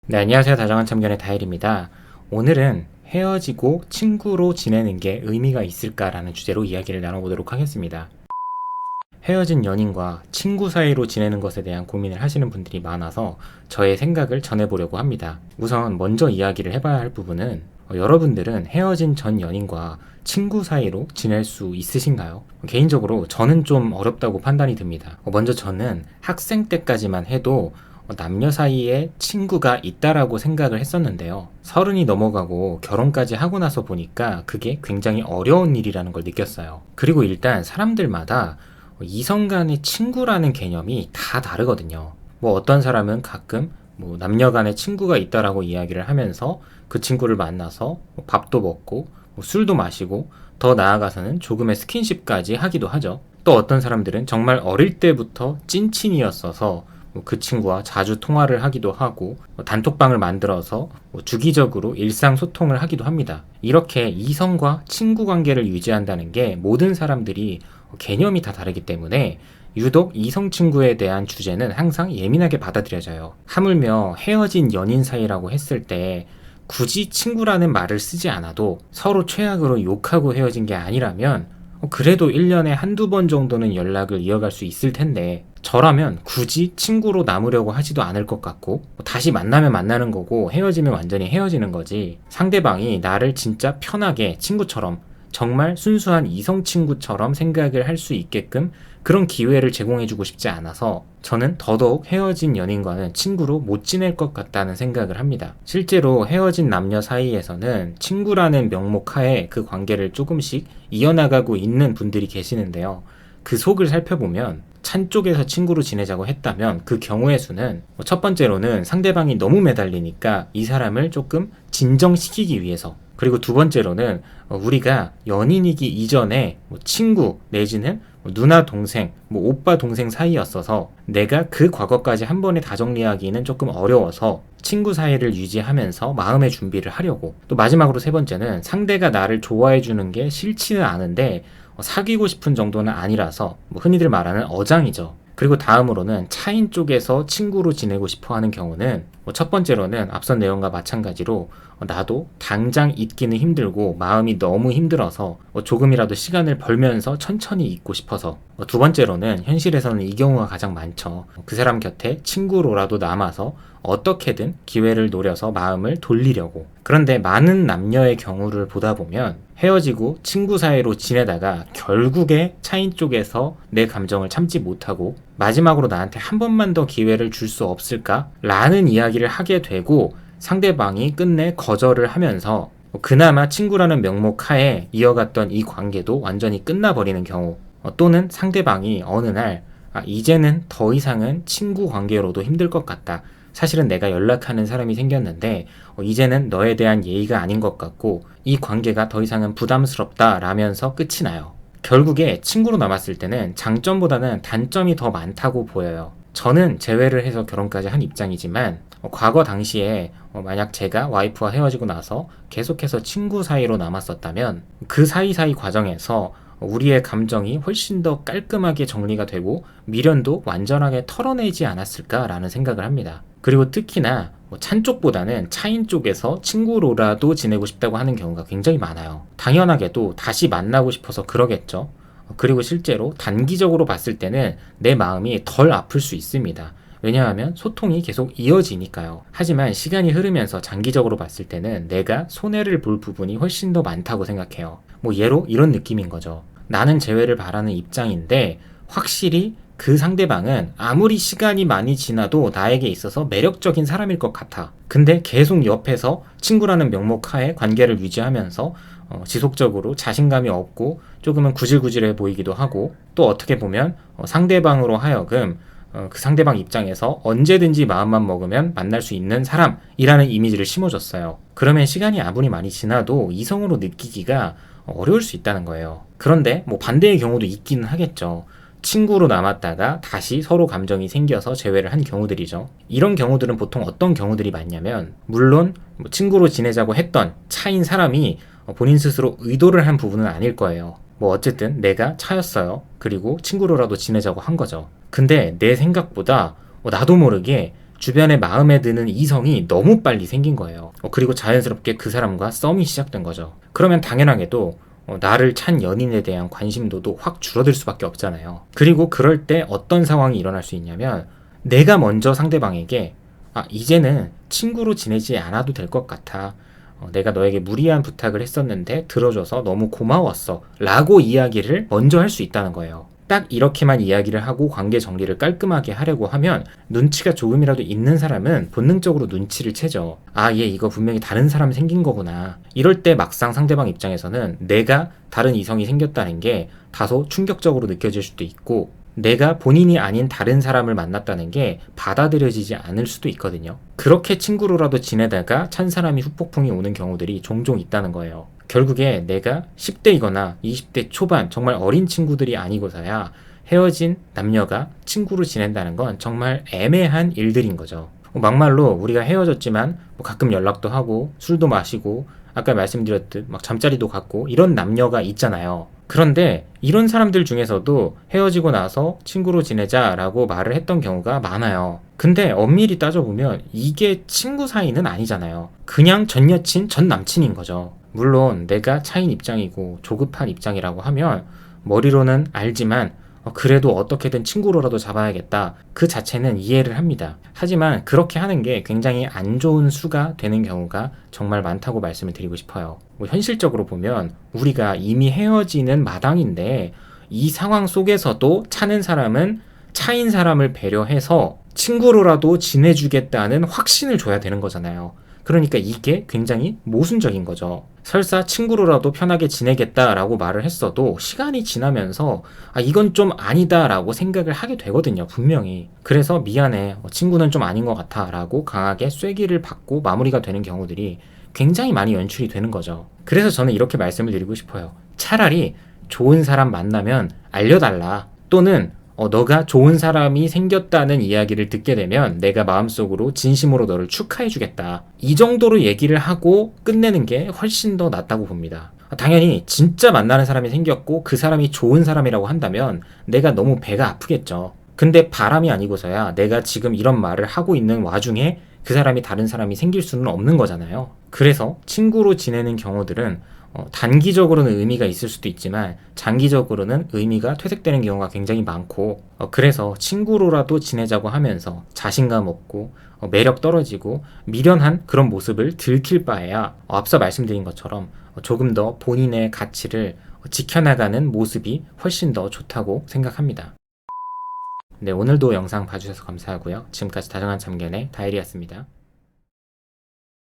네, 안녕하세요. 다정한 참견의 다일입니다. 오늘은 헤어지고 친구로 지내는 게 의미가 있을까라는 주제로 이야기를 나눠보도록 하겠습니다. 헤어진 연인과 친구 사이로 지내는 것에 대한 고민을 하시는 분들이 많아서 저의 생각을 전해보려고 합니다. 우선 먼저 이야기를 해봐야 할 부분은 여러분들은 헤어진 전 연인과 친구 사이로 지낼 수 있으신가요? 개인적으로 저는 좀 어렵다고 판단이 듭니다. 먼저 저는 학생 때까지만 해도 남녀 사이에 친구가 있다라고 생각을 했었는데요. 30이 넘어가고 결혼까지 하고 나서 보니까 그게 굉장히 어려운 일이라는 걸 느꼈어요. 그리고 일단 사람들마다 이성 간의 친구라는 개념이 다 다르거든요. 어떤 사람은 가끔 남녀 간의 친구가 있다라고 이야기를 하면서 그 친구를 만나서 밥도 먹고 술도 마시고 더 나아가서는 조금의 스킨십까지 하기도 하죠. 또 어떤 사람들은 정말 어릴 때부터 찐친이었어서 그 친구와 자주 통화를 하기도 하고 단톡방을 만들어서 주기적으로 일상소통을 하기도 합니다. 이렇게 이성과 친구 관계를 유지한다는 게 모든 사람들이 개념이 다 다르기 때문에 유독 이성 친구에 대한 주제는 항상 예민하게 받아들여져요. 하물며 헤어진 연인 사이라고 했을 때 굳이 친구라는 말을 쓰지 않아도 서로 최악으로 욕하고 헤어진 게 아니라면 그래도 1년에 한두 번 정도는 연락을 이어갈 수 있을 텐데 저라면 굳이 친구로 남으려고 하지도 않을 것 같고 다시 만나면 만나는 거고 헤어지면 완전히 헤어지는 거지, 상대방이 나를 진짜 편하게 친구처럼 정말 순수한 이성 친구처럼 생각을 할 수 있게끔 그런 기회를 제공해주고 싶지 않아서 저는 더더욱 헤어진 연인과는 친구로 못 지낼 것 같다는 생각을 합니다. 실제로 헤어진 남녀 사이에서는 친구라는 명목 하에 그 관계를 조금씩 이어나가고 있는 분들이 계시는데요. 그 속을 살펴보면 찬 쪽에서 친구로 지내자고 했다면 그 경우의 수는 첫 번째로는 상대방이 너무 매달리니까 이 사람을 조금 진정시키기 위해서, 그리고 두 번째로는 우리가 연인이기 이전에 친구 내지는 누나 동생, 오빠 동생 사이였어서 내가 그 과거까지 한 번에 다 정리하기는 조금 어려워서 친구 사이를 유지하면서 마음의 준비를 하려고, 또 마지막으로 세 번째는 상대가 나를 좋아해 주는 게 싫지는 않은데 사귀고 싶은 정도는 아니라서 흔히들 말하는 어장이죠. 그리고 다음으로는 차인 쪽에서 친구로 지내고 싶어 하는 경우는 첫 번째로는 앞선 내용과 마찬가지로 나도 당장 잊기는 힘들고 마음이 너무 힘들어서 조금이라도 시간을 벌면서 천천히 잊고 싶어서, 두 번째로는 현실에서는 이 경우가 가장 많죠. 그 사람 곁에 친구로라도 남아서 어떻게든 기회를 노려서 마음을 돌리려고. 그런데 많은 남녀의 경우를 보다 보면 헤어지고 친구 사이로 지내다가 결국에 차인 쪽에서 내 감정을 참지 못하고 마지막으로 나한테 한 번만 더 기회를 줄 수 없을까? 라는 이야기를 하게 되고 상대방이 끝내 거절을 하면서 그나마 친구라는 명목 하에 이어갔던 이 관계도 완전히 끝나버리는 경우, 또는 상대방이 어느 날 이제는 더 이상은 친구 관계로도 힘들 것 같다. 사실은 내가 연락하는 사람이 생겼는데 이제는 너에 대한 예의가 아닌 것 같고 이 관계가 더 이상은 부담스럽다 라면서 끝이 나요. 결국에 친구로 남았을 때는 장점보다는 단점이 더 많다고 보여요. 저는 재회를 해서 결혼까지 한 입장이지만 과거 당시에 만약 제가 와이프와 헤어지고 나서 계속해서 친구 사이로 남았었다면 그 사이사이 과정에서 우리의 감정이 훨씬 더 깔끔하게 정리가 되고 미련도 완전하게 털어내지 않았을까라는 생각을 합니다. 그리고 특히나 찬 쪽보다는 차인 쪽에서 친구로라도 지내고 싶다고 하는 경우가 굉장히 많아요. 당연하게도 다시 만나고 싶어서 그러겠죠. 그리고 실제로 단기적으로 봤을 때는 내 마음이 덜 아플 수 있습니다. 왜냐하면 소통이 계속 이어지니까요. 하지만 시간이 흐르면서 장기적으로 봤을 때는 내가 손해를 볼 부분이 훨씬 더 많다고 생각해요. 예로 이런 느낌인 거죠. 나는 재회를 바라는 입장인데 확실히 그 상대방은 아무리 시간이 많이 지나도 나에게 있어서 매력적인 사람일 것 같아. 근데 계속 옆에서 친구라는 명목 하에 관계를 유지하면서 지속적으로 자신감이 없고 조금은 구질구질해 보이기도 하고, 또 어떻게 보면 상대방으로 하여금 그 상대방 입장에서 언제든지 마음만 먹으면 만날 수 있는 사람이라는 이미지를 심어줬어요. 그러면 시간이 아무리 많이 지나도 이성으로 느끼기가 어려울 수 있다는 거예요. 그런데 반대의 경우도 있기는 하겠죠. 친구로 남았다가 다시 서로 감정이 생겨서 재회를 한 경우들이죠. 이런 경우들은 보통 어떤 경우들이 많냐면, 물론 친구로 지내자고 했던 차인 사람이 본인 스스로 의도를 한 부분은 아닐 거예요. 어쨌든 내가 차였어요. 그리고 친구로라도 지내자고 한 거죠. 근데 내 생각보다 나도 모르게 주변에 마음에 드는 이성이 너무 빨리 생긴 거예요. 그리고 자연스럽게 그 사람과 썸이 시작된 거죠. 그러면 당연하게도 나를 찬 연인에 대한 관심도도 확 줄어들 수밖에 없잖아요. 그리고 그럴 때 어떤 상황이 일어날 수 있냐면 내가 먼저 상대방에게 이제는 친구로 지내지 않아도 될 것 같아. 내가 너에게 무리한 부탁을 했었는데 들어줘서 너무 고마웠어. 라고 이야기를 먼저 할 수 있다는 거예요. 딱 이렇게만 이야기를 하고 관계 정리를 깔끔하게 하려고 하면 눈치가 조금이라도 있는 사람은 본능적으로 눈치를 채죠. 얘 이거 분명히 다른 사람 생긴 거구나. 이럴 때 막상 상대방 입장에서는 내가 다른 이성이 생겼다는 게 다소 충격적으로 느껴질 수도 있고 내가 본인이 아닌 다른 사람을 만났다는 게 받아들여지지 않을 수도 있거든요. 그렇게 친구로라도 지내다가 찬 사람이 후폭풍이 오는 경우들이 종종 있다는 거예요. 결국에 내가 10대이거나 20대 초반 정말 어린 친구들이 아니고서야 헤어진 남녀가 친구로 지낸다는 건 정말 애매한 일들인 거죠. 막말로 우리가 헤어졌지만 가끔 연락도 하고 술도 마시고 아까 말씀드렸듯 막 잠자리도 갖고 이런 남녀가 있잖아요. 그런데 이런 사람들 중에서도 헤어지고 나서 친구로 지내자라고 말을 했던 경우가 많아요. 근데 엄밀히 따져보면 이게 친구 사이는 아니잖아요. 그냥 전 여친, 전 남친인 거죠. 물론 내가 차인 입장이고 조급한 입장이라고 하면 머리로는 알지만 그래도 어떻게든 친구로라도 잡아야겠다. 그 자체는 이해를 합니다. 하지만 그렇게 하는 게 굉장히 안 좋은 수가 되는 경우가 정말 많다고 말씀을 드리고 싶어요. 현실적으로 보면 우리가 이미 헤어지는 마당인데 이 상황 속에서도 차는 사람은 차인 사람을 배려해서 친구로라도 지내주겠다는 확신을 줘야 되는 거잖아요. 그러니까 이게 굉장히 모순적인 거죠. 설사 친구로라도 편하게 지내겠다라고 말을 했어도 시간이 지나면서 이건 좀 아니다라고 생각을 하게 되거든요. 분명히. 그래서 미안해. 친구는 좀 아닌 것 같아 라고 강하게 쐐기를 받고 마무리가 되는 경우들이 굉장히 많이 연출이 되는 거죠. 그래서 저는 이렇게 말씀을 드리고 싶어요. 차라리 좋은 사람 만나면 알려달라. 또는 너가 좋은 사람이 생겼다는 이야기를 듣게 되면 내가 마음속으로 진심으로 너를 축하해주겠다. 이 정도로 얘기를 하고 끝내는 게 훨씬 더 낫다고 봅니다. 당연히 진짜 만나는 사람이 생겼고 그 사람이 좋은 사람이라고 한다면 내가 너무 배가 아프겠죠. 근데 바람이 아니고서야 내가 지금 이런 말을 하고 있는 와중에 그 사람이 다른 사람이 생길 수는 없는 거잖아요. 그래서 친구로 지내는 경우들은 단기적으로는 의미가 있을 수도 있지만 장기적으로는 의미가 퇴색되는 경우가 굉장히 많고 그래서 친구로라도 지내자고 하면서 자신감 없고 매력 떨어지고 미련한 그런 모습을 들킬 바에야 앞서 말씀드린 것처럼 조금 더 본인의 가치를 지켜나가는 모습이 훨씬 더 좋다고 생각합니다. 네, 오늘도 영상 봐주셔서 감사하고요. 지금까지 다정한 참견의 다일이었습니다.